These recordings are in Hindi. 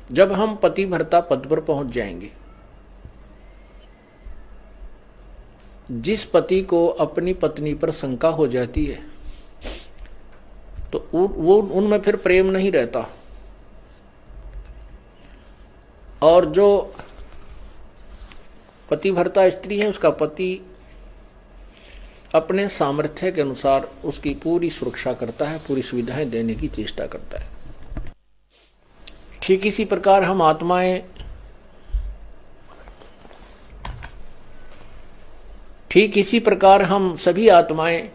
जब हम पतिव्रता पद पर पहुंच जाएंगे, जिस पति को अपनी पत्नी पर शंका हो जाती है तो वो उनमें फिर प्रेम नहीं रहता, और जो पतिव्रता स्त्री है उसका पति अपने सामर्थ्य के अनुसार उसकी पूरी सुरक्षा करता है, पूरी सुविधाएं देने की चेष्टा करता है। ठीक इसी प्रकार हम आत्माएं, ठीक इसी प्रकार हम सभी आत्माएं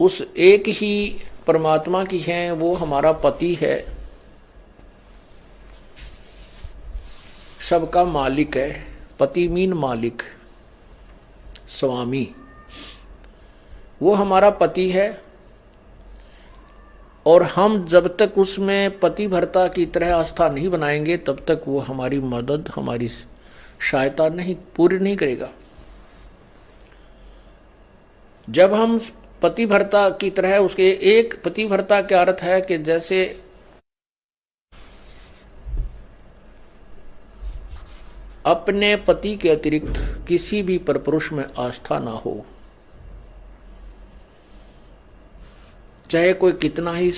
उस एक ही परमात्मा की हैं, वो हमारा पति है, सबका मालिक है। पति मीन मालिक, स्वामी, वो हमारा पति है। और हम जब तक उसमें पतिव्रता की तरह आस्था नहीं बनाएंगे तब तक वो हमारी मदद, हमारी सहायता नहीं पूरी नहीं करेगा। जब हम पतिव्रता की तरह उसके, एक पतिव्रता का अर्थ है कि जैसे अपने पति के अतिरिक्त किसी भी परपुरुष में आस्था ना हो, चाहे कोई कितना ही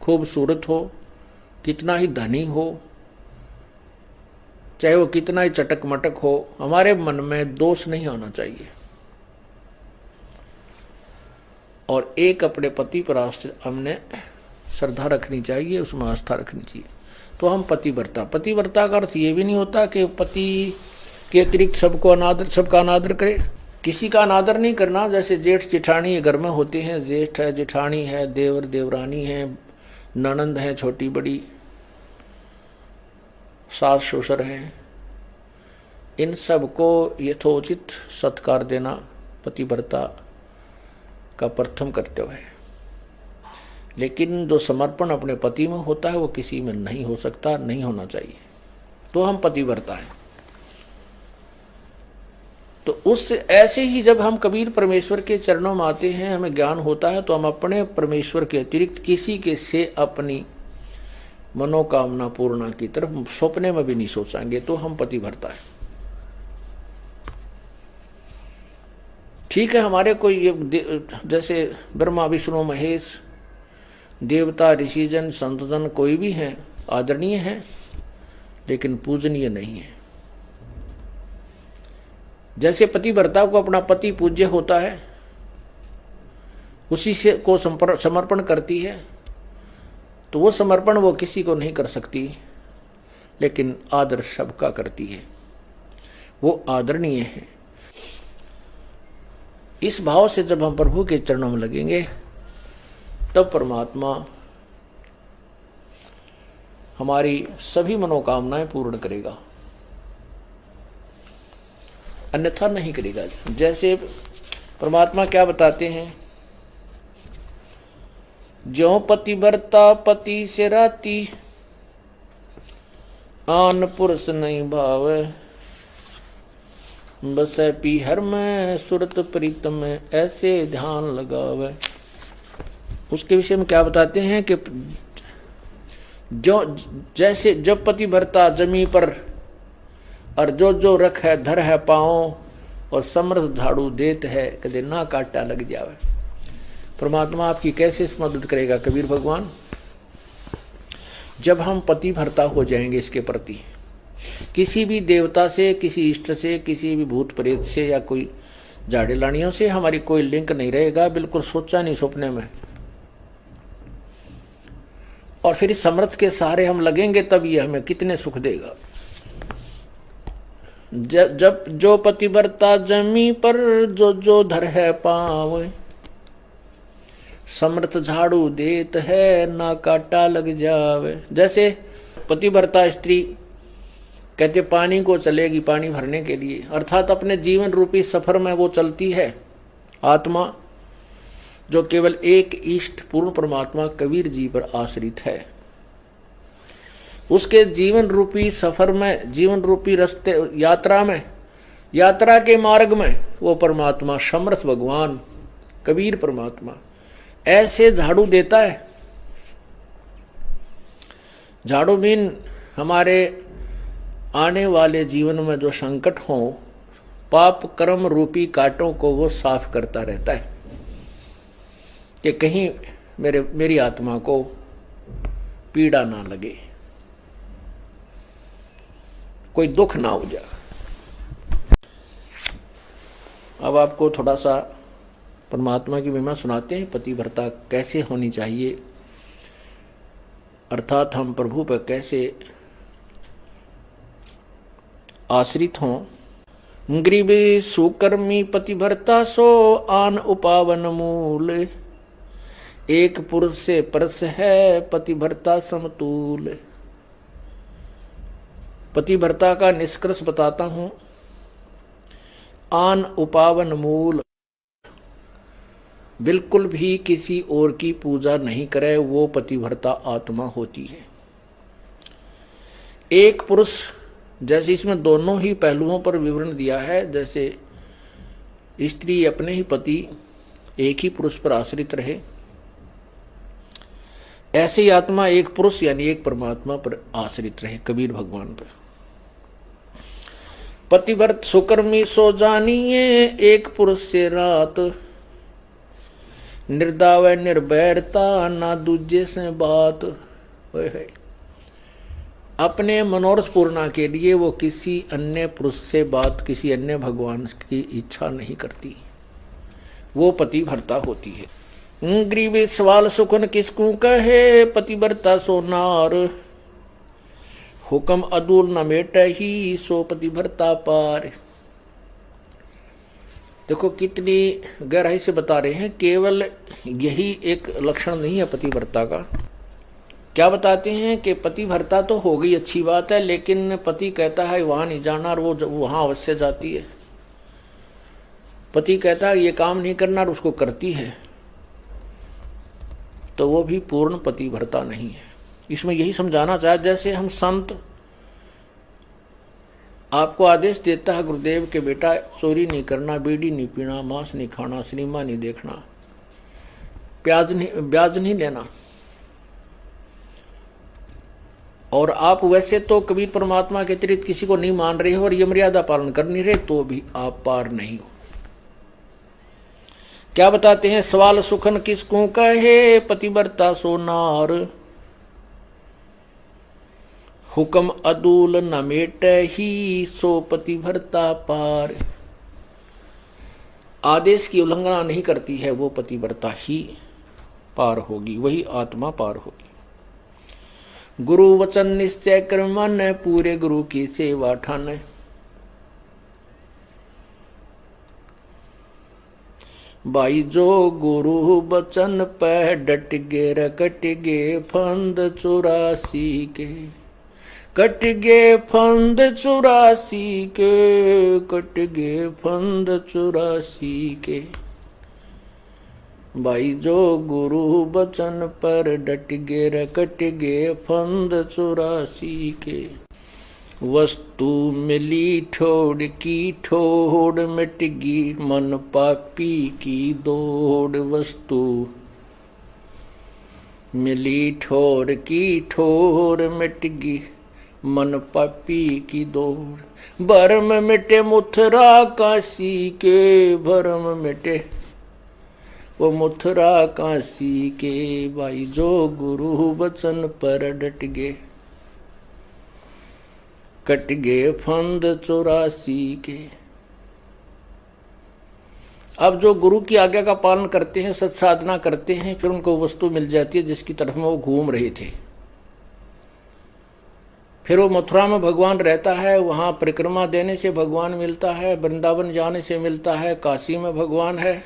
खूबसूरत हो, कितना ही धनी हो, चाहे वो कितना ही चटक मटक हो, हमारे मन में दोष नहीं आना चाहिए। और एक अपने पति पर हमने श्रद्धा रखनी चाहिए, उसमें आस्था रखनी चाहिए, तो हम पतिव्रता। पतिव्रता का अर्थ ये भी नहीं होता कि पति के अतिरिक्त सबका अनादर करे, किसी का अनादर नहीं करना। जैसे जेठ जेठानी घर में होते हैं, जेठ है, जेठानी है, देवर देवरानी है, ननंद है छोटी बड़ी, सास ससुर है, इन सबको यथोचित सत्कार देना पतिव्रता का प्रथम कर्तव्य है। लेकिन जो समर्पण अपने पति में होता है वो किसी में नहीं हो सकता, नहीं होना चाहिए, तो हम पतिव्रता हैं। तो उस ऐसे ही जब हम कबीर परमेश्वर के चरणों में आते हैं, हमें ज्ञान होता है, तो हम अपने परमेश्वर के अतिरिक्त किसी के से अपनी मनोकामना पूर्णा की तरफ सपने में भी नहीं सोचेंगे, तो हम पतिव्रता है। ठीक है, हमारे कोई जैसे ब्रह्मा विष्णु महेश, देवता ऋषिजन संतजन कोई भी हैं, आदरणीय हैं, लेकिन पूजनीय नहीं है। जैसे पतिव्रता को अपना पति पूज्य होता है, उसी से को समर्पण करती है, तो वो समर्पण वो किसी को नहीं कर सकती, लेकिन आदर सबका करती है, वो आदरणीय है। इस भाव से जब हम प्रभु के चरणों में लगेंगे तब परमात्मा हमारी सभी मनोकामनाएं पूर्ण करेगा, अन्यथा नहीं करेगा। जैसे परमात्मा क्या बताते हैं, ज्यों पतिव्रता पति से राती, आन पुरुष नहीं भावे, बसे पीहर में सुरत प्रीतम में, ऐसे ध्यान लगावे। उसके विषय में क्या बताते हैं कि जो जैसे जब पतिव्रता जमी पर और जो जो रख है धर है पाओ, और समर्थ झाड़ू देत है कदे ना काटा लग जावे। परमात्मा आपकी कैसे मदद करेगा कबीर भगवान? जब हम पतिव्रता हो जाएंगे इसके प्रति, किसी भी देवता से, किसी इष्ट से, किसी भी भूत प्रेत से या कोई झाड़े लानियों से हमारी कोई लिंक नहीं रहेगा, बिल्कुल सोचा नहीं सपने में। और फिर इस समर्थ के सहारे हम लगेंगे तब ये हमें कितने सुख देगा। जब जो पतिव्रता जमी पर जो जो धर है पावे, समर्थ झाड़ू देत है ना काटा लग जावे। जैसे पतिव्रता स्त्री कहते पानी को चलेगी पानी भरने के लिए, अर्थात अपने जीवन रूपी सफर में वो चलती है आत्मा, जो केवल एक इष्ट पूर्ण परमात्मा कबीर जी पर आश्रित है। उसके जीवन रूपी सफर में, जीवन रूपी रास्ते, यात्रा में, यात्रा के मार्ग में वो परमात्मा समर्थ भगवान कबीर परमात्मा ऐसे झाड़ू देता है झाड़ू बीन हमारे आने वाले जीवन में जो संकट हो, पाप कर्म रूपी कांटों को वो साफ करता रहता है कि कहीं मेरी आत्मा को पीड़ा ना लगे, कोई दुख ना हो जाए। अब आपको थोड़ा सा परमात्मा की महिमा सुनाते हैं, पतिव्रता कैसे होनी चाहिए, अर्थात हम प्रभु पर कैसे आश्रित हों। गरीबी सुकर्मी पतिव्रता सो आन उपावन मूल, एक पुरुष से परस है पतिव्रता समतूल। पतिव्रता का निष्कर्ष बताता हूं। आन उपावन मूल, बिल्कुल भी किसी और की पूजा नहीं करे, वो पतिव्रता आत्मा होती है। एक पुरुष, जैसे इसमें दोनों ही पहलुओं पर विवरण दिया है, जैसे स्त्री अपने ही पति एक ही पुरुष पर आश्रित रहे, ऐसे ही आत्मा एक पुरुष यानी एक परमात्मा पर आश्रित रहे, कबीर भगवान पर। पतिव्रत सुकर्मी सो जानिए, एक पुरुष से रात, निर्दाव निर्भयता ना दूजे से बात। अपने मनोरथ पूर्णा के लिए वो किसी अन्य पुरुष से बात, किसी अन्य भगवान की इच्छा नहीं करती, वो पतिव्रता होती है। गरीबी सवाल सुखन किसको कहे, पतिव्रता सो नार, हुक्म अदूल न मेट ही सो पतिव्रता पार। देखो कितनी गहराई से बता रहे हैं, केवल यही एक लक्षण नहीं है पतिव्रता का। क्या बताते हैं कि पतिव्रता तो हो गई, अच्छी बात है, लेकिन पति कहता है वहां नहीं जाना और वो वहां अवश्य जाती है। पति कहता है ये काम नहीं करना और उसको करती है, तो वो भी पूर्ण पतिव्रता नहीं है। इसमें यही समझाना चाहे, जैसे हम संत आपको आदेश देता है गुरुदेव के बेटा चोरी नहीं करना, बीड़ी नहीं पीना, मांस नहीं खाना, सिनेमा नहीं देखना, ब्याज नहीं लेना, और आप वैसे तो कबीर परमात्मा के अतिरिक्त किसी को नहीं मान रहे हो और ये मर्यादा पालन कर नहीं रहे, तो भी आप पार नहीं हो। क्या बताते हैं, सवाल सुखन किसको कहे, पतिव्रता सो नार, हुक्म अदूल न मेट ही सो पतिव्रता पार। आदेश की उल्लंघना नहीं करती है, वो पतिव्रता ही पार होगी, वही आत्मा पार होगी। गुरु वचन निश्चय कर मन, पूरे गुरु की सेवा ठान। भाई जो गुरु वचन पे डट गे रकट गे फंद 84 के, कट गे फंद 84 के, कट गे फंद 84 के। भाई जो गुरु बचन पर डट गे रकट गे फंद 84 के। वस्तु मिली ठोड़ की ठोड़ मिट गी, मन पापी की दौड़। वस्तु मिली ठोर की ठोर मिट गी, मन पापी की दौड़। भरम मिटे मुथरा काशी के, भरम मिटे वो मुथरा काशी के। भाई जो गुरु वचन पर डट गे, कट गे फंद 84 के। अब जो गुरु की आज्ञा का पालन करते हैं, सत साधना करते हैं, फिर उनको वस्तु मिल जाती है जिसकी तरफ में वो घूम रहे थे। फिर वो मथुरा में भगवान रहता है, वहां परिक्रमा देने से भगवान मिलता है, वृंदावन जाने से मिलता है, काशी में भगवान है।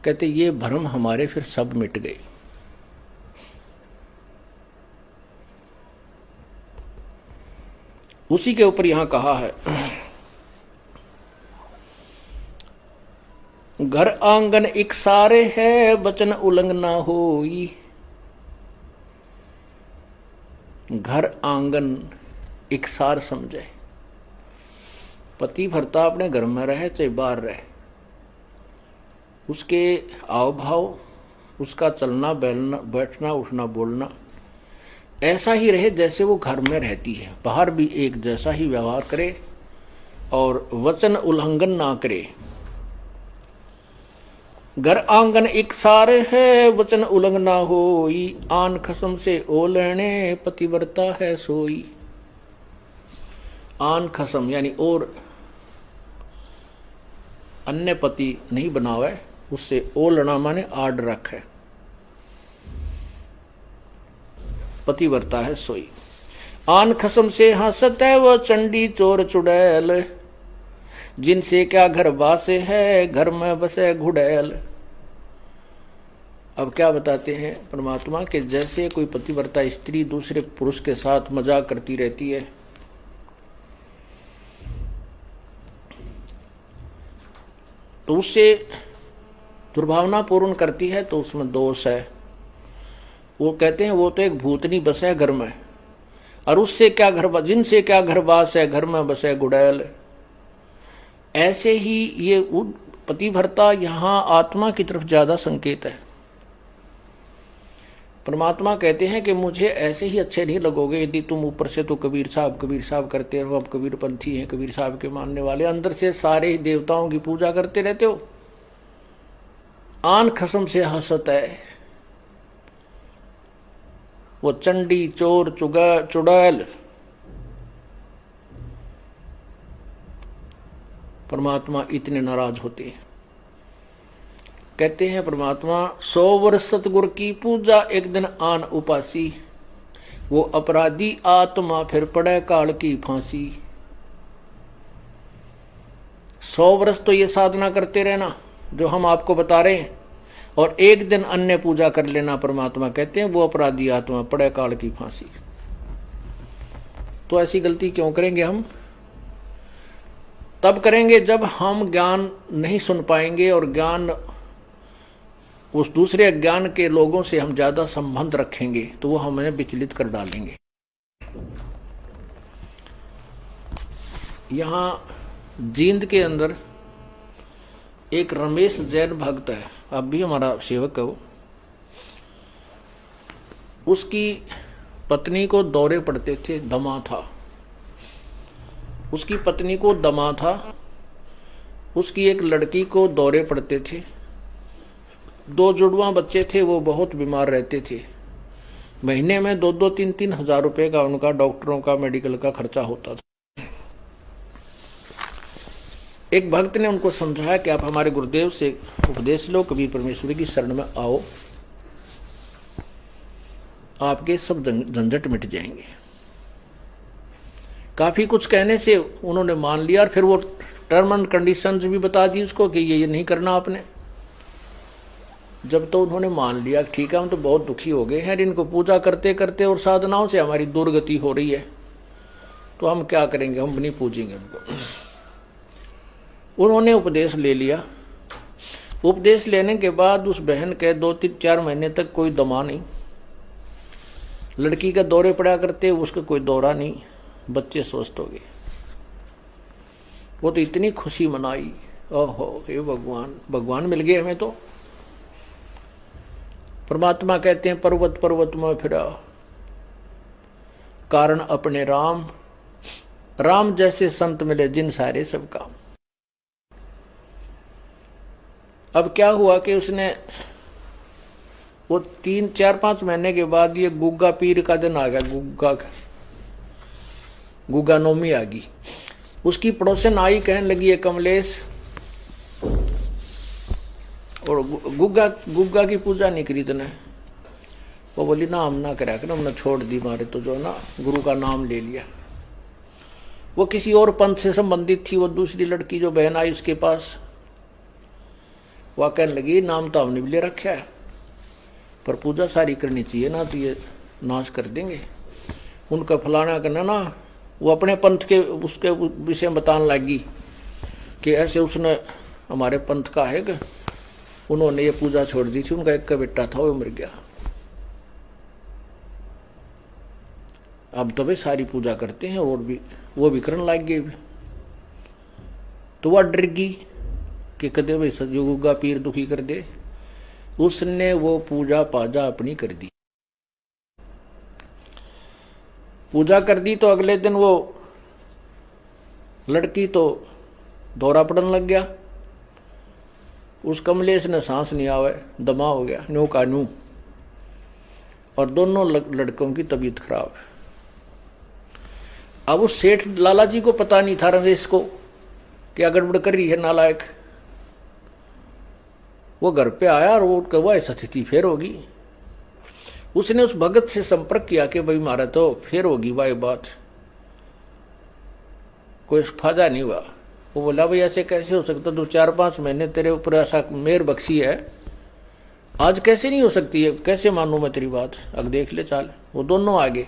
कहते ये भ्रम हमारे फिर सब मिट गए। उसी के ऊपर यहां कहा है, घर आंगन एक सारे है, वचन उल्लंघना होई। घर आंगन एक सार समझे। पति भरता अपने घर में रहे चाहे बाहर रहे, उसके आव भाव, उसका चलना बैठना, उठना बोलना, ऐसा ही रहे जैसे वो घर में रहती है, बाहर भी एक जैसा ही व्यवहार करे और वचन उल्लंघन ना करे। घर आंगन एक सारे है, वचन उल्लंघन ना होई, आन खसम से ओ लेने पतिव्रता है सोई। आन खसम यानी और अन्य पति नहीं बनावे, उससे ओलना माने आड रखे, पतिव्रता है सोई। आन खसम से हंसत है वो चंडी चोर चुड़ैल, जिनसे क्या घर बासे है, घर में बसे घुड़ैल। अब क्या बताते हैं परमात्मा के, जैसे कोई पतिव्रता स्त्री दूसरे पुरुष के साथ मजाक करती रहती है, तो उससे दुर्भावना पूर्ण करती है, तो उसमें दोष है। वो कहते हैं वो तो एक भूतनी बस है घर में, और उससे क्या घर, जिनसे क्या घरवास है, घर में बसे गुड़ैल। ऐसे ही ये पतिव्रता यहां आत्मा की तरफ ज्यादा संकेत है। परमात्मा कहते हैं कि मुझे ऐसे ही अच्छे नहीं लगोगे यदि तुम ऊपर से तो कबीर साहब करते रहो, अब कबीर पंथी हैं, कबीर साहब के मानने वाले, अंदर से सारे ही देवताओं की पूजा करते रहते हो। आन खसम से हंसत है वो चंडी चोर चुड़ैल। परमात्मा इतने नाराज होते हैं। कहते हैं परमात्मा 100 वर्ष सतगुरु की पूजा, एक दिन आन उपासी, वो अपराधी आत्मा फिर पड़े काल की फांसी। 100 वर्ष तो ये साधना करते रहना जो हम आपको बता रहे हैं, और एक दिन अन्य पूजा कर लेना, परमात्मा कहते हैं वो अपराधी आत्मा पड़े काल की फांसी। तो ऐसी गलती क्यों करेंगे हम? तब करेंगे जब हम ज्ञान नहीं सुन पाएंगे, और ज्ञान उस दूसरे अज्ञान के लोगों से हम ज्यादा संबंध रखेंगे तो वो हमें विचलित कर डालेंगे। यहां जींद के अंदर एक रमेश जैन भक्त है, अब भी हमारा सेवक है वो। उसकी पत्नी को दौरे पड़ते थे, दमा था उसकी पत्नी को, दमा था उसकी। एक लड़की को दौरे पड़ते थे, 2 जुड़वा बच्चे थे, वो बहुत बीमार रहते थे। महीने में 2-2, 3-3 हजार रुपए का उनका डॉक्टरों का, मेडिकल का खर्चा होता था। एक भक्त ने उनको समझाया कि आप हमारे गुरुदेव से उपदेश लो, कबीर परमेश्वरी की शरण में आओ, आपके सब झंझट मिट जाएंगे। काफी कुछ कहने से उन्होंने मान लिया, और फिर वो टर्म एंड कंडीशंस भी बता दी उसको कि ये नहीं करना आपने। जब तो उन्होंने मान लिया ठीक है, हम तो बहुत दुखी हो गए हैं, इनको पूजा करते करते और साधनाओं से हमारी दुर्गति हो रही है, तो हम क्या करेंगे, हम नहीं पूजेंगे उनको। उन्होंने उपदेश ले लिया। उपदेश लेने के बाद उस बहन के 2-3-4 महीने तक कोई दमा नहीं, लड़की का दौरे पड़ा करते, उसका कोई दौरा नहीं, बच्चे स्वस्थ हो गए। वो तो इतनी खुशी मनाई, ओहो हे भगवान, भगवान मिल गए हमें तो। परमात्मा कहते हैं पर्वत पर्वत में फिरा, कारण अपने राम, राम जैसे संत मिले जिन सारे सब काम। अब क्या हुआ कि उसने वो 3-4-5 महीने के बाद ये गुग्गा पीर का दिन आ गया, गुग्गा नौमी आ गई। उसकी पड़ोसन आई, कहने लगी है कमलेश, और गुग्गा की पूजा नहीं करी तने। वो बोली ना हम ना करा कर, हमने छोड़ दी, मारे तो जो ना गुरु का नाम ले लिया। वो किसी और पंथ से संबंधित थी, वो दूसरी लड़की जो बहन आई उसके पास, वह कहने लगी नाम तो हमने भी ले रखा है, पर पूजा सारी करनी चाहिए ना, तो ये नाश कर देंगे। उनका फलाना करना ना, वो अपने पंथ के उसके विषय में बताने लगी कि ऐसे उसने हमारे पंथ का है कि उन्होंने ये पूजा छोड़ दी थी, उनका एक का बेटा था वो मर गया, अब तो भाई सारी पूजा करते हैं, और भी वो भी करने लग गए। तो वह डर गई कि कदे भाई सतयुगा पीर दुखी कर दे, उसने वो पूजा पाजा अपनी कर दी। पूजा कर दी तो अगले दिन वो लड़की तो दौरा पड़न लग गया। उस कमलेश ने सांस नहीं आवे, दमा हो गया न्यू का न्यू, और दोनों लड़कों की तबीयत खराब है। अब उस सेठ लाला जी को पता नहीं था रमेश को क्या गड़बड़ कर रही है नालायक। वो घर पे आया और वो कहा ऐसा स्थिति फिर होगी। उसने उस भगत से संपर्क किया कि भाई मारा तो फिर होगी भाई बात, कोई फायदा नहीं हुआ। वो बोला भाई ऐसे कैसे हो सकता, तो 4-5 महीने तेरे ऊपर ऐसा मेहर बख्शी है, आज कैसे नहीं हो सकती है, कैसे मानूं मैं तेरी बात, अब देख ले चाल। वो दोनों आगे,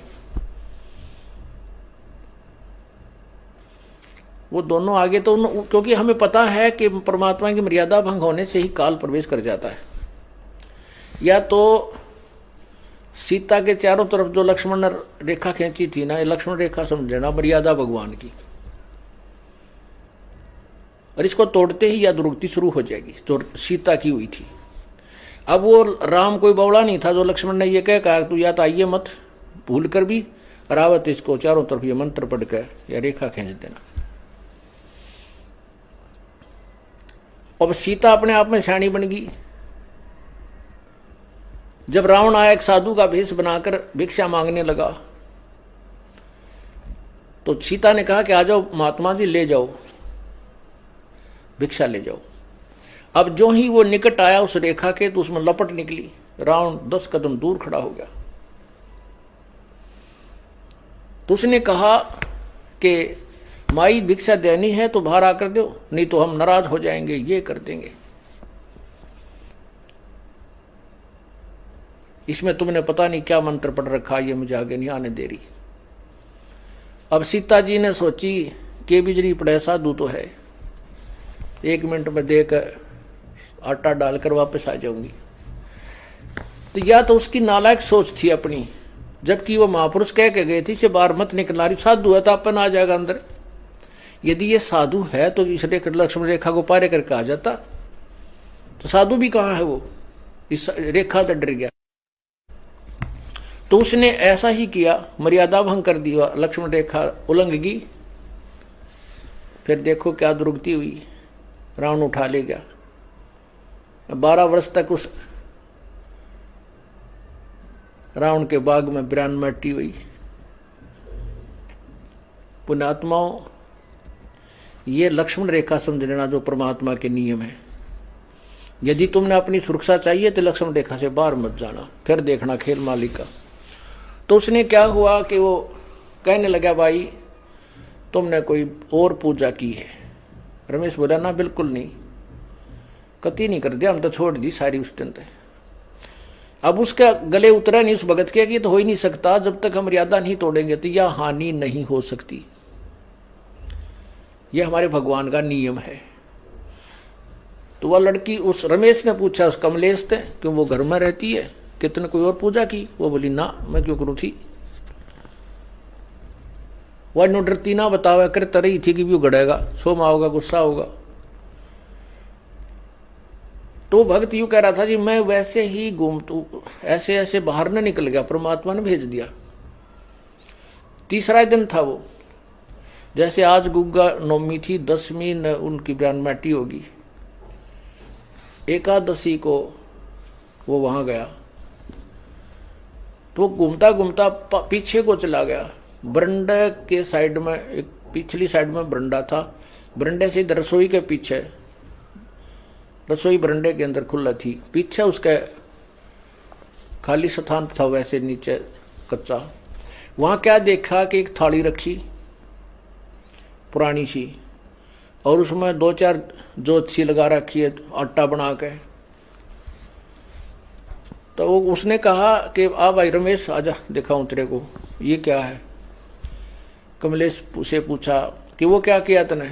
वो दोनों आगे तो क्योंकि हमें पता है कि परमात्मा की मर्यादा भंग होने से ही काल प्रवेश कर जाता है। या तो सीता के चारों तरफ जो लक्ष्मण ने रेखा खींची थी ना, ये लक्ष्मण रेखा समझ लेना मर्यादा भगवान की, और इसको तोड़ते ही या दुर्गति शुरू हो जाएगी जो सीता की हुई थी। अब वो राम कोई बौड़ा नहीं था जो लक्ष्मण ने ये कहा तू या तो आइए मत, भूल कर भी रावत इसको चारों तरफ ये मंत्र पढ़ कर या रेखा खींच देना। अब सीता अपने आप में सियाणी बन गई। जब रावण आया एक साधु का भेष बनाकर भिक्षा मांगने लगा, तो सीता ने कहा कि आ जाओ महात्मा जी, ले जाओ भिक्षा ले जाओ। अब जो ही वो निकट आया उस रेखा के, तो उसमें लपट निकली, रावण 10 कदम दूर खड़ा हो गया। तो उसने कहा कि माई भिक्षा देनी है तो बाहर आकर दो, नहीं तो हम नाराज हो जाएंगे, ये कर देंगे, इसमें तुमने पता नहीं क्या मंत्र पढ़ रखा, ये मुझे आगे नहीं आने दे रही। अब सीता जी ने सोची कि बिजली पड़े साधु तो है, 1 मिनट में देकर आटा डालकर वापस आ जाऊंगी। तो या तो उसकी नालायक सोच थी अपनी, जबकि वो महापुरुष कह के गए थे इसे बाहर मत निकलना, रही साधु है तो अपन आ जाएगा अंदर। यदि ये साधु है तो इस लक्ष्मण रेखा को पारे करके आ जाता, तो साधु भी कहाँ है वो, इस रेखा से डर गया। तो उसने ऐसा ही किया, मर्यादा भंग कर दिया, लक्ष्मण रेखा उल्लंघ गई। फिर देखो क्या दुर्गति हुई, रावण उठा ले गया। 12 वर्ष तक उस रावण के बाग में बिरान मट्टी हुई। पुण्यात्माओं, ये लक्ष्मण रेखा समझ लेना जो परमात्मा के नियम है। यदि तुमने अपनी सुरक्षा चाहिए तो लक्ष्मण रेखा से बाहर मत जाना, फिर देखना खेल मालिक का। तो उसने क्या हुआ कि वो कहने लगा भाई तुमने कोई और पूजा की है। रमेश बोला ना बिल्कुल नहीं, कति नहीं कर दिया, हम तो छोड़ दी सारी उस दिन। अब उसके गले उतरा नहीं उस भगत के कि तो हो ही नहीं सकता, जब तक हम मर्यादा नहीं तोड़ेंगे तो यह हानि नहीं हो सकती, यह हमारे भगवान का नियम है। तो वह लड़की उस रमेश ने पूछा उस कमलेश से क्यों वो घर में रहती है, कि तूने कोई और पूजा की? वो बोली ना, मैं क्यों करूं थी। वह नो डरती ना बतावा कर तरही थी कि भी गड़ेगा, सोमा होगा, गुस्सा होगा। तो भक्त यूं कह रहा था जी मैं वैसे ही घूमतू ऐसे ऐसे बाहर न निकल गया, परमात्मा ने भेज दिया। तीसरा दिन था वो, जैसे आज गुग्गा नवमी थी, 10वीं न उनकी ब्रह्मटी होगी, एकादशी को वो वहां गया। तो घूमता घूमता पीछे को चला गया। बरंडे के साइड में एक पिछली साइड में बरंडा था, बरंडे से रसोई के पीछे, रसोई बरंडे के अंदर खुला थी, पीछे उसके खाली स्थान था वैसे नीचे कच्चा। वहां क्या देखा कि एक थाली रखी पुरानी सी, और उसमें 2-4 जोत सी लगा रखी है आटा बना के। तो उसने कहा कि आ भाई रमेश आजा दिखाऊं तेरे को, ये क्या है। कमलेश से पूछा कि वो क्या किया तने,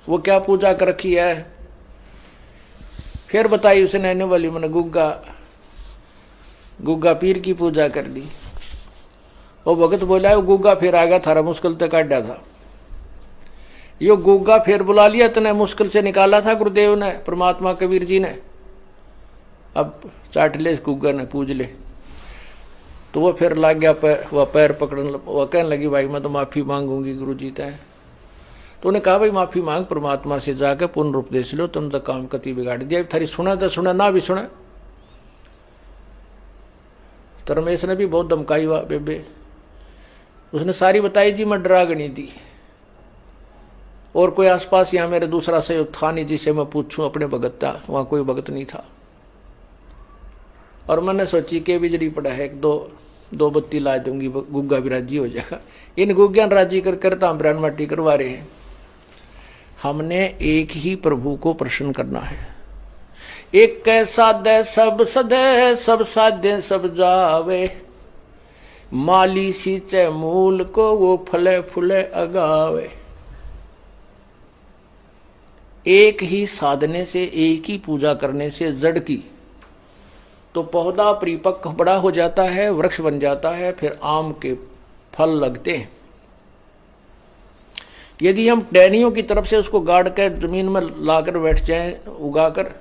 वो क्या पूजा कर रखी है। फिर बताई उसने, आने वाली मैंने गुग्गा पीर की पूजा कर दी। वो भगत बोला वो गुग्गा फिर आ गया, थारा मुश्किल तक काटा था। यो गुग्गा फिर बुला लिया तने, मुश्किल से निकाला था गुरुदेव ने, परमात्मा कबीर जी ने। अब चाट ले गुग्गा ने, पूज ले। तो वो फिर लग गया वह पैर पकड़ने, वह कहने लगी भाई मैं तो माफी मांगूंगी गुरु जी तय। तो उन्हें कहा भाई माफी मांग परमात्मा से जाकर पूर्ण उपदेश लो, तुम तो काम कति बिगाड़ दिया, थारी सुना तो सुना ना भी सुना। तो रमेश ने भी बहुत धमकाई हुआ बेबे, उसने सारी बताई जी मैं डरागनी थी और कोई आसपास यहाँ मेरे दूसरा सहयोग था नहीं जिसे मैं पूछूं अपने भगत था, वहां कोई भगत नहीं था। और मैंने सोची के बिजली पड़ा है, एक दो बत्ती ला दूंगी, गुग्गा भी राजी हो जाएगा। इन गुग्गा राजी करता हम ब्राह्मण माटी करवा रहे हैं। हमने एक ही प्रभु को प्रसन्न करना है। एक साधे सब सदे, सब साधे सब जावे, माली सींचे मूल को वो फले फूले अगावे। एक ही साधने से, एक ही पूजा करने से जड़ की तो पौधा परिपक्व बड़ा हो जाता है, वृक्ष बन जाता है, फिर आम के फल लगते हैं। यदि हम टहनियों की तरफ से उसको गाड़ कर जमीन में लाकर बैठ जाएं उगाकर,